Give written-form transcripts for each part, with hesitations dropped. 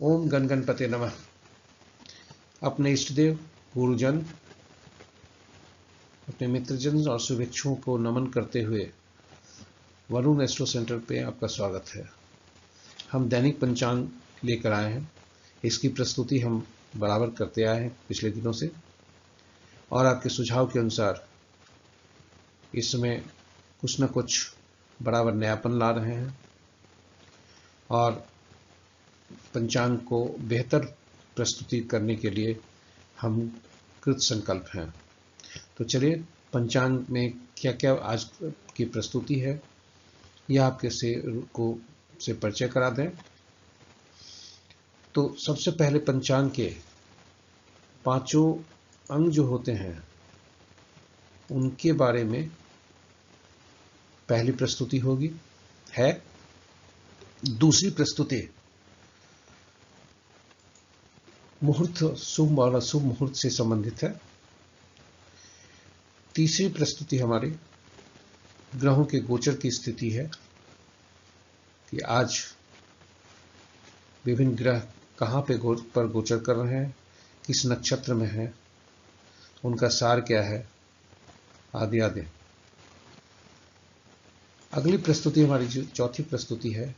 ओम गण गणपते नमः। अपने इष्टदेव, गुरुजन, अपने मित्रजन और शुभेच्छुओं को नमन करते हुए वरुण एस्ट्रो सेंटर पे आपका स्वागत है। हम दैनिक पंचांग लेकर आए हैं। इसकी प्रस्तुति हम बराबर करते आए हैं पिछले दिनों से, और आपके सुझाव के अनुसार इसमें कुछ न कुछ बराबर नयापन ला रहे हैं और पंचांग को बेहतर प्रस्तुति करने के लिए हम कृत संकल्प हैं। तो चलिए, पंचांग में क्या क्या आज की प्रस्तुति है यह आपके से परिचय करा दें। तो सबसे पहले पंचांग के पांचों अंग जो होते हैं उनके बारे में पहली प्रस्तुति होगी है। दूसरी प्रस्तुति मुहूर्त, शुभ और अशुभ मुहूर्त से संबंधित है। तीसरी प्रस्तुति हमारी ग्रहों के गोचर की स्थिति है कि आज विभिन्न ग्रह कहाँ पर गोचर कर रहे हैं, किस नक्षत्र में हैं, उनका सार क्या है, आदि आदि। अगली प्रस्तुति हमारी जो चौथी प्रस्तुति है,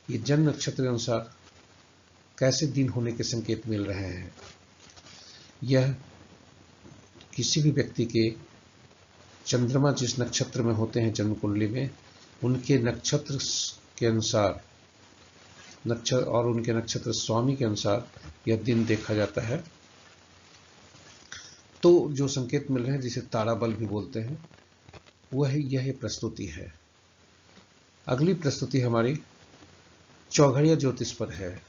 ये जन्म नक्षत्र के अनुसार कैसे दिन होने के संकेत मिल रहे हैं। यह किसी भी व्यक्ति के चंद्रमा जिस नक्षत्र में होते हैं जन्म कुंडली में, उनके नक्षत्र के अनुसार और उनके नक्षत्र स्वामी के अनुसार यह दिन देखा जाता है। तो जो संकेत मिल रहे हैं, जिसे तारा बल भी बोलते हैं, वह यह प्रस्तुति है। अगली प्रस्तुति हमारी चौघड़िया ज्योतिष पर है।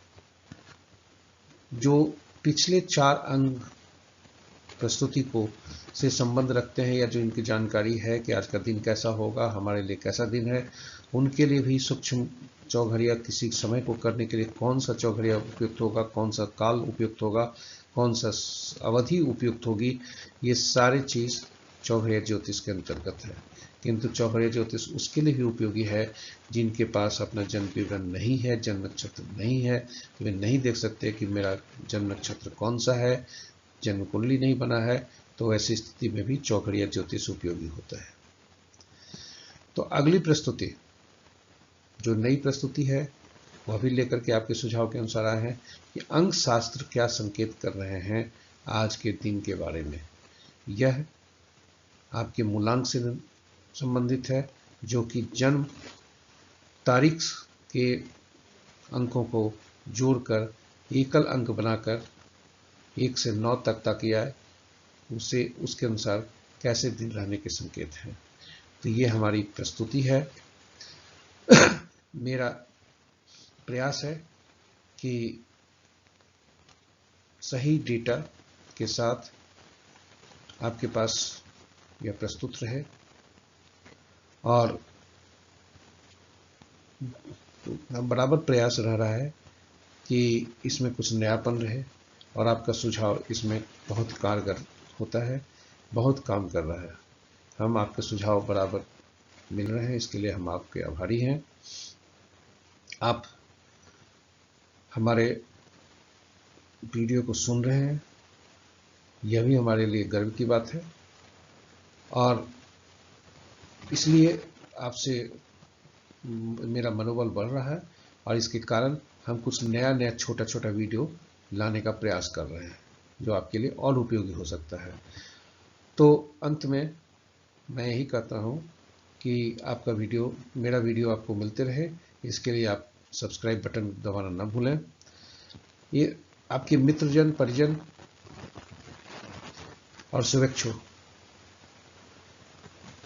जो पिछले 4 अंग प्रस्तुति को से संबंध रखते हैं या जो इनकी जानकारी है कि आज का दिन कैसा होगा, हमारे लिए कैसा दिन है, उनके लिए भी सूक्ष्म चौघड़िया किसी समय को करने के लिए कौन सा चौघड़िया उपयुक्त होगा, कौन सा काल उपयुक्त होगा, कौन सा अवधि उपयुक्त होगी, ये सारी चीज चौघड़िया ज्योतिष के अंतर्गत है। किंतु चौघड़िया ज्योतिष उसके लिए भी उपयोगी है जिनके पास अपना जन्म विवरण नहीं है, जन्म नक्षत्र नहीं है, वे नहीं देख सकते कि मेरा जन्म नक्षत्र कौन सा है, जन्म कुंडली नहीं बना है, तो ऐसी स्थिति में भी चौघड़िया ज्योतिष उपयोगी होता है। तो अगली प्रस्तुति जो नई प्रस्तुति है वह भी लेकर के आपके सुझाव के अनुसार आए हैं कि अंक शास्त्र क्या संकेत कर रहे हैं आज के दिन के बारे में। यह आपके मूलांक से संबंधित है, जो कि जन्म तारीख के अंकों को जोड़कर एकल अंक बनाकर 1 से 9 तक ताकि आए, उसे उसके अनुसार कैसे दिन रहने के संकेत हैं। तो ये हमारी प्रस्तुति है। मेरा प्रयास है कि सही डेटा के साथ आपके पास यह प्रस्तुत रहे और बराबर प्रयास रह रहा है कि इसमें कुछ नयापन रहे और आपका सुझाव इसमें बहुत कारगर होता है, बहुत काम कर रहा है। हम आपके सुझाव बराबर मिल रहे हैं, इसके लिए हम आपके आभारी हैं। आप हमारे वीडियो को सुन रहे हैं, यह भी हमारे लिए गर्व की बात है और इसलिए आपसे मेरा मनोबल बढ़ रहा है और इसके कारण हम कुछ नया छोटा छोटा वीडियो लाने का प्रयास कर रहे हैं जो आपके लिए और उपयोगी हो सकता है। तो अंत में मैं यही कहता हूँ कि आपका वीडियो, मेरा वीडियो आपको मिलते रहे, इसके लिए आप सब्सक्राइब बटन दबाना न भूलें। ये आपके मित्रजन, परिजन और शुभेच्छु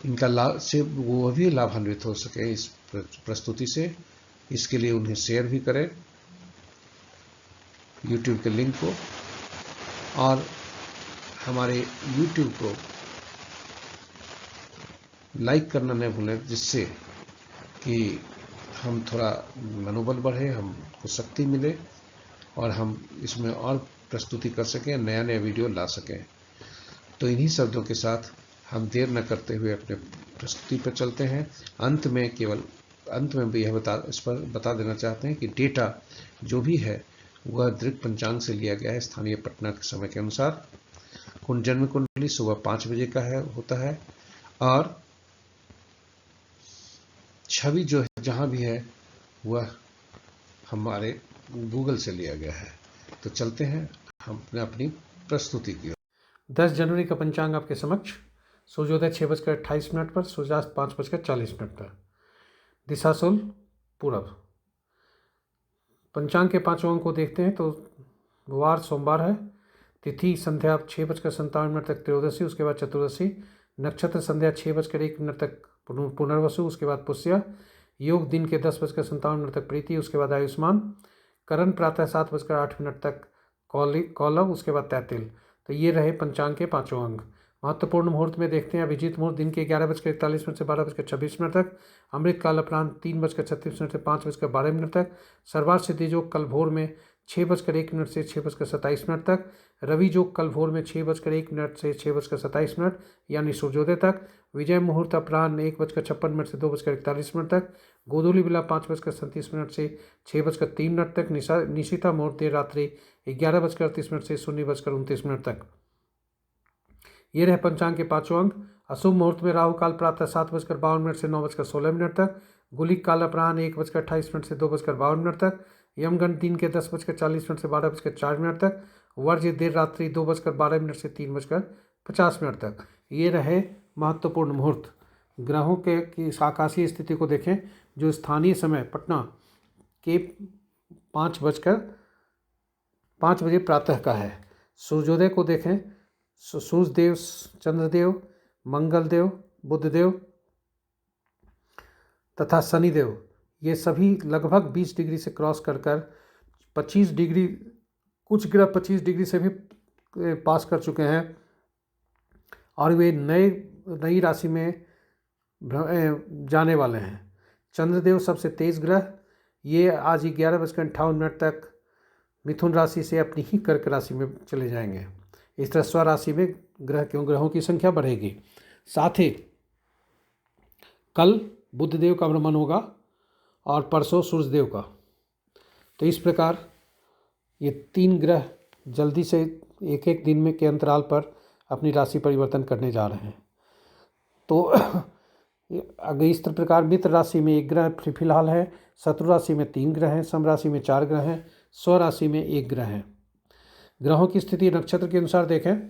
इनका लाभ से वो भी लाभान्वित हो सके इस प्रस्तुति से, इसके लिए उन्हें शेयर भी करें YouTube के लिंक को, और हमारे YouTube को लाइक करना न भूलें, जिससे कि हम थोड़ा मनोबल बढ़े, हमको शक्ति मिले और हम इसमें और प्रस्तुति कर सकें, नया वीडियो ला सकें। तो इन्हीं शब्दों के साथ हम देर न करते हुए अपने प्रस्तुति पर चलते हैं। अंत में भी यह बता देना चाहते हैं कि डेटा जो भी है वह दृक पंचांग से लिया गया है स्थानीय पटना के समय के अनुसार। जन्म कुंडली सुबह 5 बजे का होता है और छवि जो है जहां भी है वह हमारे गूगल से लिया गया है। तो चलते हैं हम अपनी प्रस्तुति की ओर। 10 जनवरी का पंचांग आपके समक्ष। सूर्योदय 6:28 पर, सूर्यास्त 5:40 पर। दिशाशूल पूरब। पंचांग के 5 अंक को देखते हैं तो वार सोमवार है। तिथि संध्या 6:57 तक त्रयोदशी, उसके बाद चतुर्दशी। नक्षत्र संध्या 6:01 तक पुनर्वसु, उसके बाद पुष्य। योग दिन के 10:57 तक प्रीति, उसके बाद आयुष्मान। करण प्रातः 7:08 तक कौलव, उसके बाद तैतिल। तो ये रहे पंचांग के 5 अंक। महत्वपूर्ण मुहूर्त में देखते हैं अभिजीत मुहूर्त दिन के 11:41 से 12:26 तक। अमृत काल अपराह्न 3:36 से 5:12 तक। सर्वार सिद्धि योग कल भोर में 6:01 से 6:27 तक। रवि योग कल भोर में 6:01 से 6:27 यानी सूर्योदय तक। विजय मुहूर्त अपराह्न 1:56 से 2:41 तक। गोधूली बेला 5:37 से 6:03 तक। निशिता मुहूर्त देर रात्रि 11:38 से 0:29 तक। ये रहे पंचांग के 5 अंक। अशुभ मुहूर्त में राहु काल प्रातः 7:52 से 9:16 तक। गुलिक काल अपराह्न 1:28 से 2:52 तक। यमगंड दिन के 10:40 से 12:04 तक। वर्ज्य देर रात्रि 2:12 से 3:50 तक। ये रहे महत्वपूर्ण मुहूर्त। ग्रहों के की आकाशीय स्थिति को देखें जो स्थानीय समय पटना के 5 बजे प्रातः का है। सूर्योदय को देखें, सूर्यदेव, चंद्रदेव, मंगलदेव, बुधदेव तथा शनिदेव ये सभी लगभग 20 डिग्री से क्रॉस कर 25 डिग्री, कुछ ग्रह 25 डिग्री से भी पास कर चुके हैं और वे नई राशि में जाने वाले हैं। चंद्रदेव सबसे तेज ग्रह, ये आज 11:58 तक मिथुन राशि से अपनी ही कर्क राशि में चले जाएंगे। इस तरह स्वराशि में ग्रहों की संख्या बढ़ेगी। साथ ही कल बुधदेव का भ्रमण होगा और परसों सूर्यदेव का। तो इस प्रकार ये 3 ग्रह जल्दी से एक दिन में के अंतराल पर अपनी राशि परिवर्तन करने जा रहे हैं। तो अगर इस प्रकार मित्र राशि में 1 ग्रह फिलहाल है, शत्रु राशि में 3 ग्रह हैं, सम राशि में 4 ग्रह हैं, स्व राशि में 1 ग्रह है। ग्रहों की स्थिति नक्षत्र के अनुसार देखें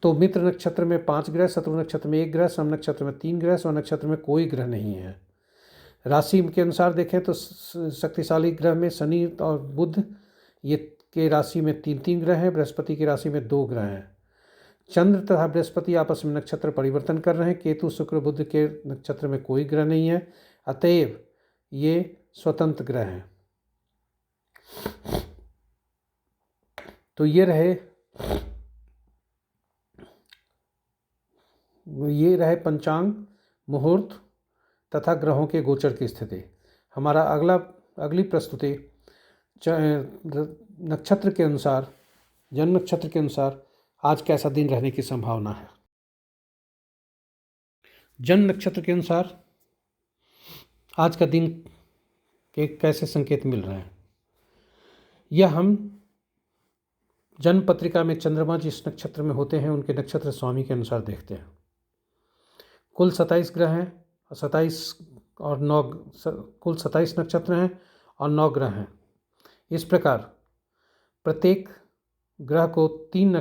तो मित्र नक्षत्र में 5 ग्रह, शत्रु नक्षत्र में 1 ग्रह, सम नक्षत्र में 3 ग्रह, स्व नक्षत्र में कोई ग्रह नहीं है। राशि के अनुसार देखें तो शक्तिशाली ग्रह में शनि और बुध ये के राशि में 3 ग्रह हैं, बृहस्पति की राशि में 2 ग्रह हैं। चंद्र तथा बृहस्पति आपस में नक्षत्र परिवर्तन कर रहे हैं। केतु शुक्र बुध के नक्षत्र में कोई ग्रह नहीं है, अतएव ये स्वतंत्र ग्रह हैं। तो ये पंचांग, मुहूर्त तथा ग्रहों के गोचर की स्थिति। हमारा अगली प्रस्तुति नक्षत्र के अनुसार, जन्म नक्षत्र के अनुसार आज कैसा दिन रहने की संभावना है। जन्म नक्षत्र के अनुसार आज का दिन के कैसे संकेत मिल रहे हैं, यह हम जन्म पत्रिका में चंद्रमा जिस नक्षत्र में होते हैं उनके नक्षत्र स्वामी के अनुसार देखते हैं। कुल 27 ग्रह हैं, 27 और 9, कुल 27 नक्षत्र हैं और 9 ग्रह हैं। इस प्रकार प्रत्येक ग्रह को 3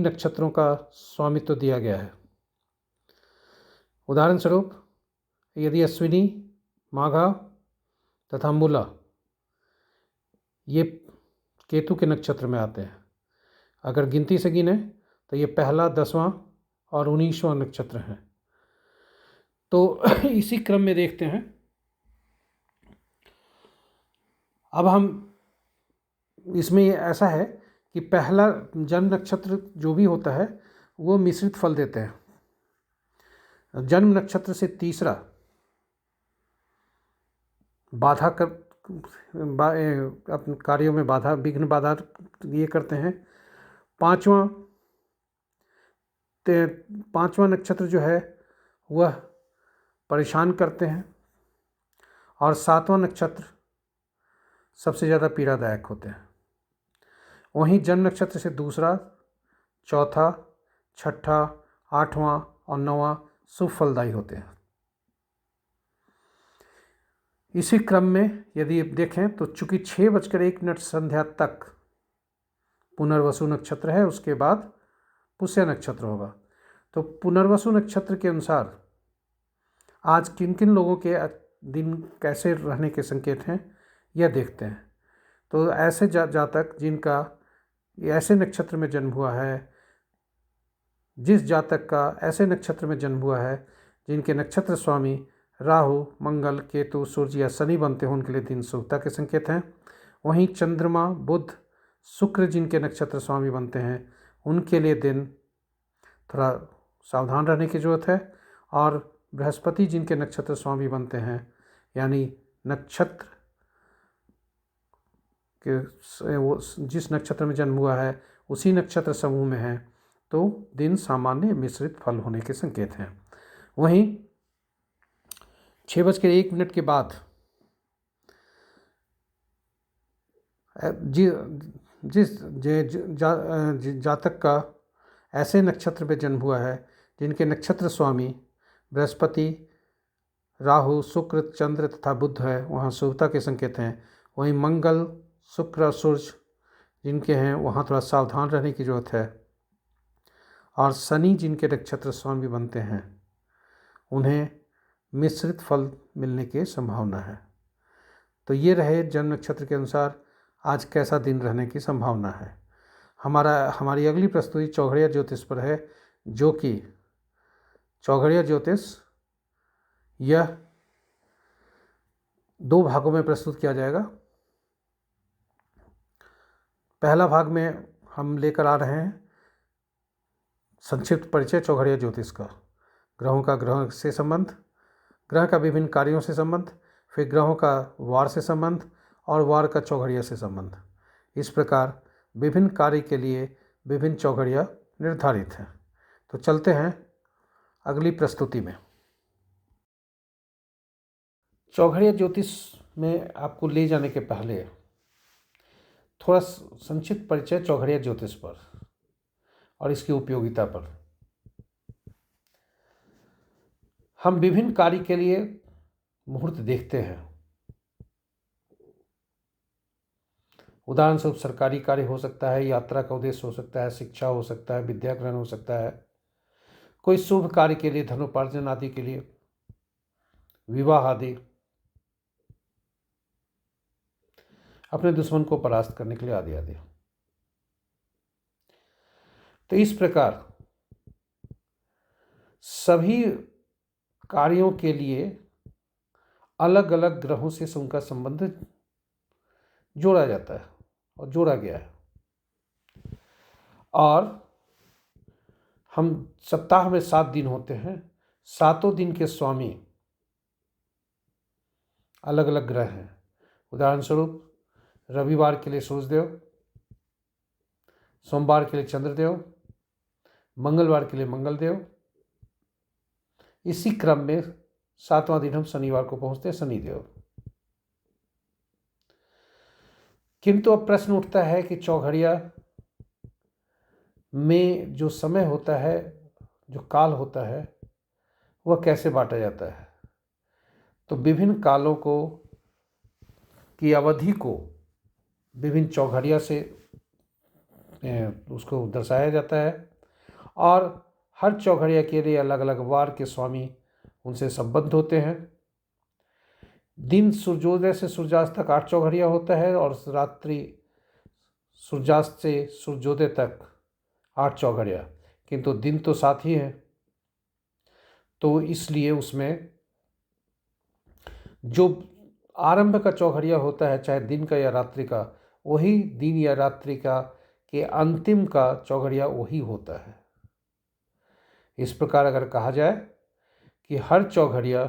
नक्षत्रों का स्वामित्व दिया गया है। उदाहरण स्वरूप यदि अश्विनी, माघा तथा मूला ये केतु के नक्षत्र में आते हैं, अगर गिनती से गिने तो ये पहला, 10वां और 19वां नक्षत्र हैं। तो इसी क्रम में देखते हैं। अब हम इसमें ऐसा है कि पहला जन्म नक्षत्र जो भी होता है वो मिश्रित फल देते हैं। जन्म नक्षत्र से तीसरा बाधा कर अपने कार्यों में विघ्न बाधा ये करते हैं। पांचवा नक्षत्र जो है वह परेशान करते हैं और 7वां नक्षत्र सबसे ज़्यादा पीड़ादायक होते हैं। वहीं जन्म नक्षत्र से दूसरा, चौथा, छठा, आठवां और नौवां शुभ फलदायी होते हैं। इसी क्रम में यदि देखें तो चूंकि 6:01 संध्या तक पुनर्वसु नक्षत्र है, उसके बाद पुष्य नक्षत्र होगा। तो पुनर्वसु नक्षत्र के अनुसार आज किन किन लोगों के दिन कैसे रहने के संकेत हैं यह देखते हैं। तो ऐसे जातक जिनका ऐसे नक्षत्र में जन्म हुआ है, जिस जातक का ऐसे नक्षत्र में जन्म हुआ है जिनके नक्षत्र स्वामी राहु, मंगल, केतु, सूर्य या शनि बनते हैं, उनके लिए दिन शुभता के संकेत हैं। वहीं चंद्रमा, बुध, शुक्र जिनके नक्षत्र स्वामी बनते हैं, उनके लिए दिन थोड़ा सावधान रहने की जरूरत है। और बृहस्पति जिनके नक्षत्र स्वामी बनते हैं, यानी नक्षत्र के वो जिस नक्षत्र में जन्म हुआ है उसी नक्षत्र समूह में है, तो दिन सामान्य मिश्रित फल होने के संकेत हैं। वहीं 6:01 के बाद जिस जातक का ऐसे नक्षत्र में जन्म हुआ है जिनके नक्षत्र स्वामी बृहस्पति, राहु, शुक्र, चंद्र तथा बुध है, वहाँ शुभता के संकेत हैं। वहीं मंगल, शुक्र और सूर्य जिनके हैं, वहाँ थोड़ा सावधान रहने की जरूरत है। और शनि जिनके नक्षत्र स्वामी बनते हैं, उन्हें मिश्रित फल मिलने की संभावना है। तो ये रहे जन्म नक्षत्र के अनुसार आज कैसा दिन रहने की संभावना है। हमारी अगली प्रस्तुति चौघड़िया ज्योतिष पर है, जो कि चौघड़िया ज्योतिष यह 2 भागों में प्रस्तुत किया जाएगा। पहला भाग में हम लेकर आ रहे हैं संक्षिप्त परिचय चौघड़िया ज्योतिष का, ग्रहों का ग्रह से संबंध, ग्रह का विभिन्न कार्यों से संबंध, फिर ग्रहों का वार से संबंध और वार का चौघड़िया से संबंध। इस प्रकार विभिन्न कार्य के लिए विभिन्न चौघड़िया निर्धारित हैं। तो चलते हैं अगली प्रस्तुति में। चौघड़िया ज्योतिष में आपको ले जाने के पहले थोड़ा संक्षिप्त परिचय चौघड़िया ज्योतिष पर और इसकी उपयोगिता पर। हम विभिन्न कार्य के लिए मुहूर्त देखते हैं। उदाहरण स्वरूप सरकारी कार्य हो सकता है, यात्रा का उद्देश्य हो सकता है, शिक्षा हो सकता है, विद्या ग्रहण हो सकता है, कोई शुभ कार्य के लिए, धनोपार्जन आदि के लिए, विवाह आदि, अपने दुश्मन को परास्त करने के लिए आदि आदि। तो इस प्रकार सभी कार्यों के लिए अलग अलग ग्रहों से उनका संबंध जोड़ा जाता है और जोड़ा गया है। और हम सप्ताह में 7 दिन होते हैं, 7 दिन के स्वामी अलग अलग ग्रह हैं। उदाहरण स्वरूप रविवार के लिए सूर्यदेव, सोमवार के लिए चंद्रदेव, मंगलवार के लिए मंगलदेव। इसी क्रम में 7वां दिन हम शनिवार को पहुंचते हैं, शनिदेव। किंतु अब प्रश्न उठता है कि चौघड़िया में जो समय होता है, जो काल होता है, वह कैसे बांटा जाता है। तो विभिन्न कालों को की अवधि को विभिन्न चौघड़िया से उसको दर्शाया जाता है और हर चौघड़िया के लिए अलग अलग वार के स्वामी उनसे संबद्ध होते हैं। दिन सूर्योदय से सूर्यास्त तक 8 चौघड़िया होता है और रात्रि सूर्यास्त से सूर्योदय तक 8 चौघड़िया, किंतु दिन तो 7 ही है। तो इसलिए उसमें जो आरंभ का चौघड़िया होता है, चाहे दिन का या रात्रि का, वही दिन या रात्रि का के अंतिम का चौघड़िया वही होता है। इस प्रकार अगर कहा जाए कि हर चौघड़िया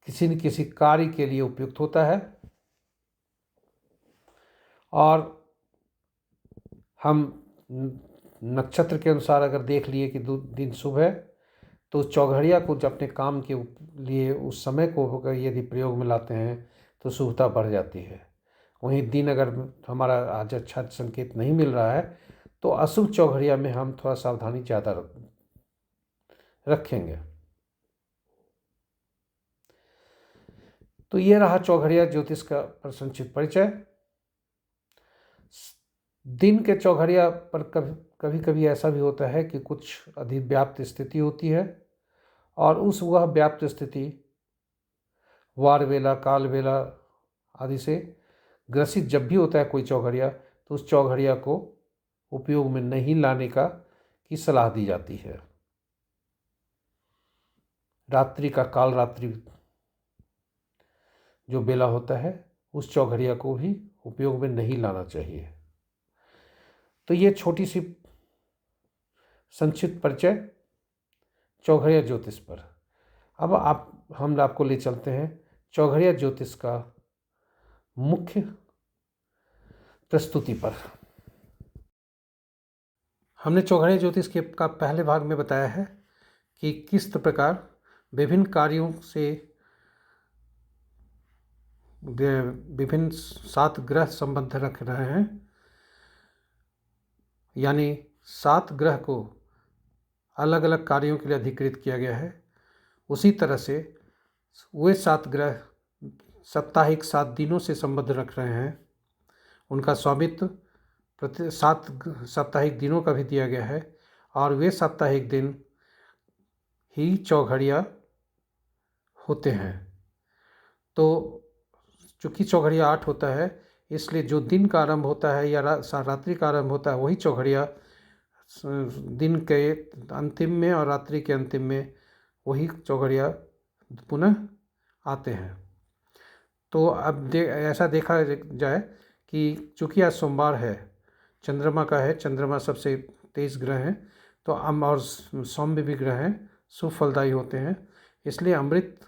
किसी न किसी कार्य के लिए उपयुक्त होता है और हम नक्षत्र के अनुसार अगर देख लिए कि दिन शुभ है, तो चौघड़िया को जब अपने काम के लिए उस समय को यदि प्रयोग में लाते हैं तो शुभता बढ़ जाती है। वहीं दिन अगर हमारा आज अच्छा संकेत नहीं मिल रहा है तो अशुभ चौघड़िया में हम थोड़ा सावधानी ज़्यादा रखेंगे। तो ये रहा चौघड़िया ज्योतिष का संक्षिप्त परिचय। दिन के चौघड़िया पर कभी कभी ऐसा भी होता है कि कुछ अधिव्याप्त स्थिति होती है और वह व्याप्त स्थिति वार वेला काल वेला आदि से ग्रसित जब भी होता है कोई चौघड़िया तो उस चौघड़िया को उपयोग में नहीं लाने की सलाह दी जाती है। रात्रि का काल रात्रि जो बेला होता है उस चौघड़िया को भी उपयोग में नहीं लाना चाहिए। तो ये छोटी सी संक्षिप्त परिचय चौघड़िया ज्योतिष पर। अब हम आपको ले चलते हैं चौघड़िया ज्योतिष का मुख्य प्रस्तुति पर। हमने चौघड़िया ज्योतिष का पहले भाग में बताया है कि किस प्रकार विभिन्न कार्यों से विभिन्न 7 ग्रह संबंध रख रहे हैं, यानी 7 ग्रह को अलग अलग कार्यों के लिए अधिकृत किया गया है। उसी तरह से वे 7 ग्रह साप्ताहिक 7 दिनों से संबंध रख रहे हैं। उनका स्वामित्व 7 साप्ताहिक दिनों का भी दिया गया है और वे साप्ताहिक दिन ही चौघड़िया होते हैं। तो चूँकि चौघड़िया 8 होता है इसलिए जो दिन का आरंभ होता है या रात्रि का आरंभ होता है वही चौघड़िया दिन के अंतिम में और रात्रि के अंतिम में वही चौघड़िया पुनः आते हैं। तो अब ऐसा देखा जाए कि चूँकि आज सोमवार है, चंद्रमा का है, चंद्रमा सबसे तेज ग्रह हैं, तो और सौम्य भी ग्रह हैं, शुभ फलदायी होते हैं, इसलिए अमृत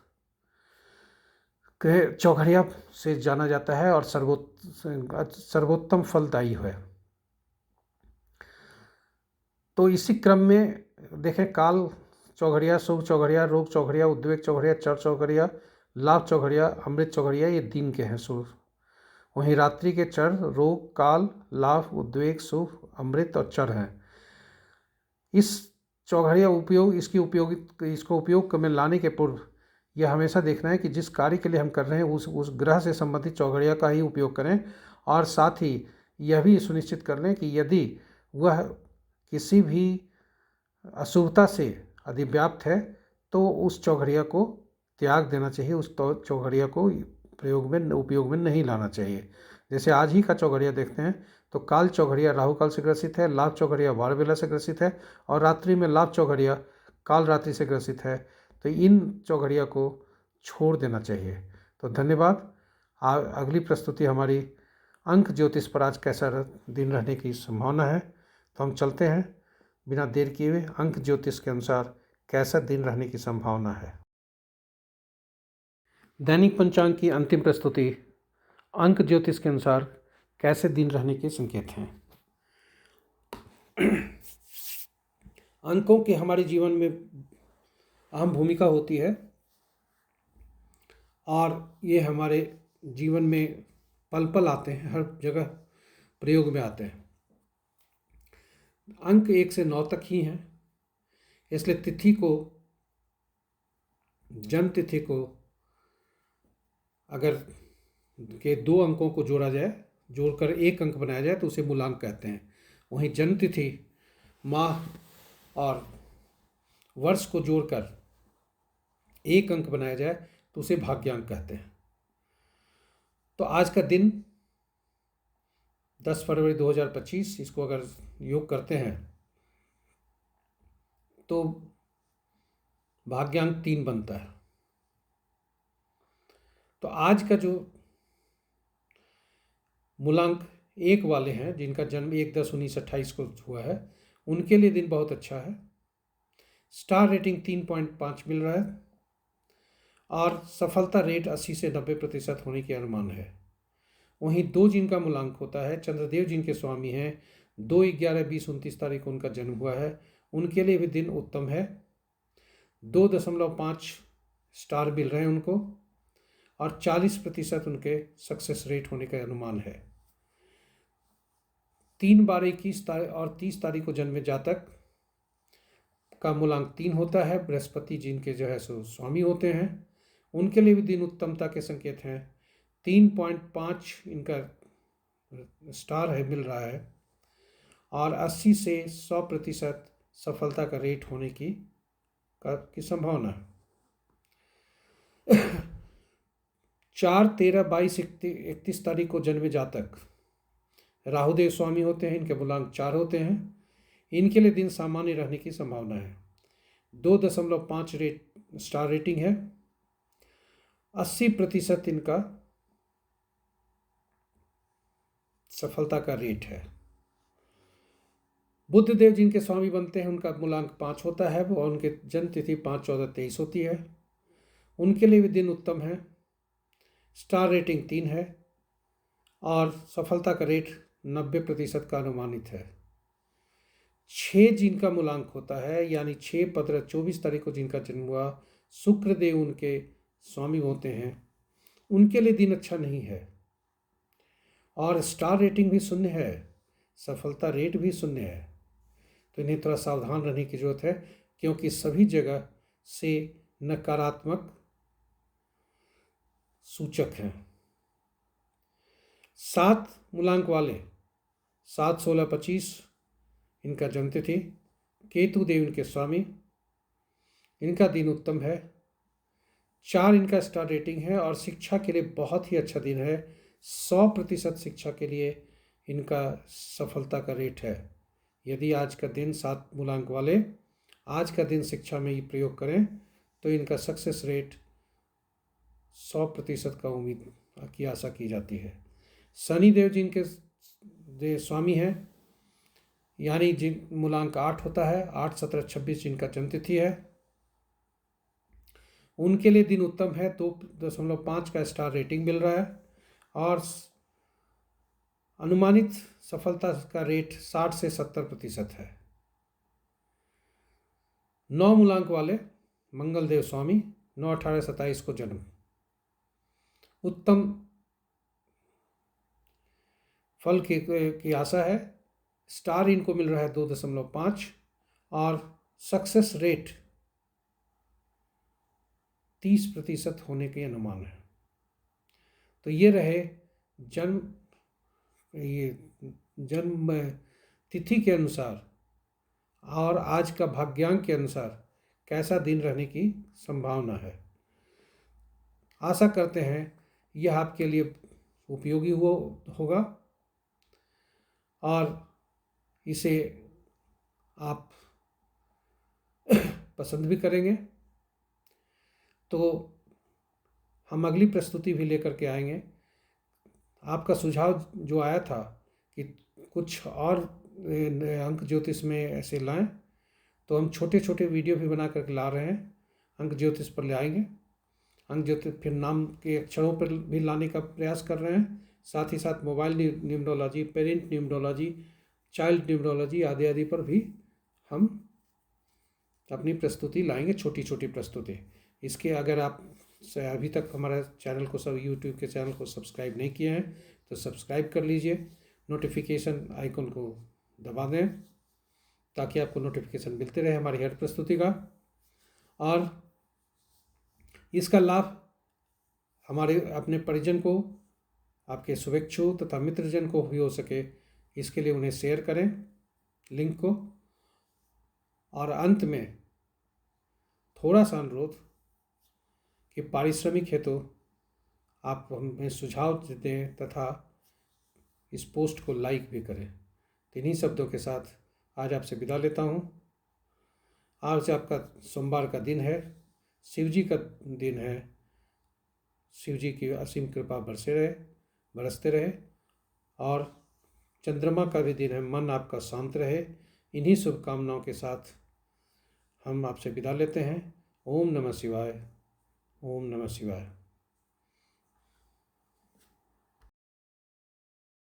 चौघड़िया से जाना जाता है और सर्वोत्तम फलदायी है। तो इसी क्रम में देखें काल चौघड़िया, शुभ चौघड़िया, रोग चौघड़िया, उद्वेग चौघड़िया, चर चौघड़िया, लाभ चौघड़िया, अमृत चौघड़िया, ये दिन के हैं शुभ। वहीं रात्रि के चर रोग काल लाभ उद्वेग शुभ अमृत और चर हैं। इस चौघड़िया इसको उपयोग में लाने के पूर्व यह हमेशा देखना है कि जिस कार्य के लिए हम कर रहे हैं उस ग्रह से संबंधित चौघड़िया का ही उपयोग करें और साथ ही यह भी सुनिश्चित कर लें कि यदि वह किसी भी अशुभता से अधिव्याप्त है तो उस चौघड़िया को त्याग देना चाहिए, उस चौघड़िया को उपयोग में नहीं लाना चाहिए। जैसे आज ही का चौघड़िया देखते हैं तो काल चौघड़िया राहु काल से ग्रसित है, लाभ चौघड़िया वार वेला से ग्रसित है और रात्रि में लाभ चौघड़िया काल रात्रि से ग्रसित है। तो इन चौघड़िया को छोड़ देना चाहिए। तो धन्यवाद। अगली प्रस्तुति हमारी अंक ज्योतिष पर आज कैसा दिन रहने की संभावना है, तो हम चलते हैं बिना देर किए हुए अंक ज्योतिष के अनुसार कैसा दिन रहने की संभावना है। दैनिक पंचांग की अंतिम प्रस्तुति अंक ज्योतिष के अनुसार कैसे दिन रहने के संकेत हैं। अंकों की हमारे जीवन में अहम भूमिका होती है और ये हमारे जीवन में पल पल आते हैं, हर जगह प्रयोग में आते हैं। अंक 1 से 9 तक ही हैं, इसलिए तिथि को, जन्म तिथि को अगर के 2 अंकों को जोड़कर 1 अंक बनाया जाए तो उसे मूलांक कहते हैं। वहीं जन्म तिथि, माह और वर्ष को जोड़कर 1 अंक बनाया जाए तो उसे भाग्यांक कहते हैं। तो आज का दिन 10 फरवरी 2025, इसको अगर योग करते हैं तो भाग्यांक 3 बनता है। तो आज का जो मूलांक 1 वाले हैं जिनका जन्म 1/10/1928 को हुआ है उनके लिए दिन बहुत अच्छा है। स्टार रेटिंग 3.5 मिल रहा है और सफलता रेट 80 से 90% होने की अनुमान है। वहीं 2 जिनका मूलांक होता है, चंद्रदेव जिनके स्वामी हैं, 2/11/2029 तारीख को उनका जन्म हुआ है, उनके लिए भी दिन उत्तम है। 2.5 स्टार मिल रहे हैं उनको और 40% उनके सक्सेस रेट होने का अनुमान है। 3/21 और 30 तारीख को जन्मे जातक का मूलांक 3 होता है। बृहस्पति जिनके जो है सो स्वामी होते हैं, उनके लिए भी दिन उत्तमता के संकेत हैं। 3.5 इनका स्टार है मिल रहा है और 80 से 100% सफलता का रेट होने की संभावना है। 4, 13, 22, 31 तारीख को जन्मे जातक राहुदेव स्वामी होते हैं, इनके मूलांक 4 होते हैं। इनके लिए दिन सामान्य रहने की संभावना है। 2.5 स्टार रेटिंग है। 80% इनका सफलता का रेट है। बुध देव जिनके स्वामी बनते हैं, उनका मूलांक 5 होता है और उनके जन्म तिथि 5/14/23 होती है। उनके लिए भी दिन उत्तम है। स्टार रेटिंग 3 है और सफलता का रेट 90% का अनुमानित है। 6 जिनका मूलांक होता है, यानी 6/15/24 तारीख को जिनका जन्म हुआ, शुक्र देव उनके स्वामी होते हैं, उनके लिए दिन अच्छा नहीं है और स्टार रेटिंग भी 0 है, सफलता रेट भी 0 है। तो इन्हें थोड़ा सावधान रहने की जरूरत है, क्योंकि सभी जगह से नकारात्मक सूचक हैं। 7 मूलांक वाले 7/16/25 इनका जन्मतिथि, केतु देव इनके स्वामी, इनका दिन उत्तम है। 4 इनका स्टार रेटिंग है और शिक्षा के लिए बहुत ही अच्छा दिन है। 100% शिक्षा के लिए इनका सफलता का रेट है। यदि आज का दिन 7 मूलांक वाले आज का दिन शिक्षा में ये प्रयोग करें तो इनका सक्सेस रेट 100% का उम्मीद की आशा की जाती है। शनि देव जिनके स्वामी हैं, यानी जिन मूलांक 8 होता है, 8/17/26 जिनका जन्मतिथि है, उनके लिए दिन उत्तम है। 2.5 का स्टार रेटिंग मिल रहा है और अनुमानित सफलता का रेट 60 से 70% है। 9 मूलांक वाले मंगल देव स्वामी, 9/18/27 को जन्म, उत्तम फल की आशा है। स्टार इनको मिल रहा है 2.5 और सक्सेस रेट 30% होने के अनुमान है। तो ये रहे जन्म तिथि के अनुसार और आज का भाग्यांक के अनुसार कैसा दिन रहने की संभावना है। आशा करते हैं यह आपके लिए उपयोगी होगा और इसे आप पसंद भी करेंगे। तो हम अगली प्रस्तुति भी लेकर के आएंगे। आपका सुझाव जो आया था कि कुछ और अंक ज्योतिष में ऐसे लाएं, तो हम छोटे छोटे वीडियो भी बना करके ला रहे हैं। अंक ज्योतिष पर ले आएंगे। अंक ज्योतिष फिर नाम के अक्षरों पर भी लाने का प्रयास कर रहे हैं। साथ ही साथ mobile numerology, parent numerology, child numerology आदि आदि पर भी हम अपनी प्रस्तुति लाएंगे, छोटी छोटी प्रस्तुति। इसके अगर आप अभी तक हमारा चैनल को यूट्यूब के चैनल को सब्सक्राइब नहीं किए हैं तो सब्सक्राइब कर लीजिए। नोटिफिकेशन आइकन को दबा दें ताकि आपको नोटिफिकेशन मिलते रहे हमारी हर प्रस्तुति का, और इसका लाभ हमारे अपने परिजन को, आपके शुभेच्छु तथा मित्रजन को भी हो सके, इसके लिए उन्हें शेयर करें लिंक को। और अंत में थोड़ा सा अनुरोध कि पारिश्रमिक हेतु आप हमें सुझाव दें तथा इस पोस्ट को लाइक भी करें। तो इन्हीं शब्दों के साथ आज आपसे विदा लेता हूँ। आज आपका सोमवार का दिन है, शिव जी का दिन है। शिव जी की असीम कृपा बरसते रहे और चंद्रमा का भी दिन है, मन आपका शांत रहे। इन्हीं शुभकामनाओं के साथ हम आपसे विदा लेते हैं। ओम नमः शिवाय। ओम नमः शिवाय।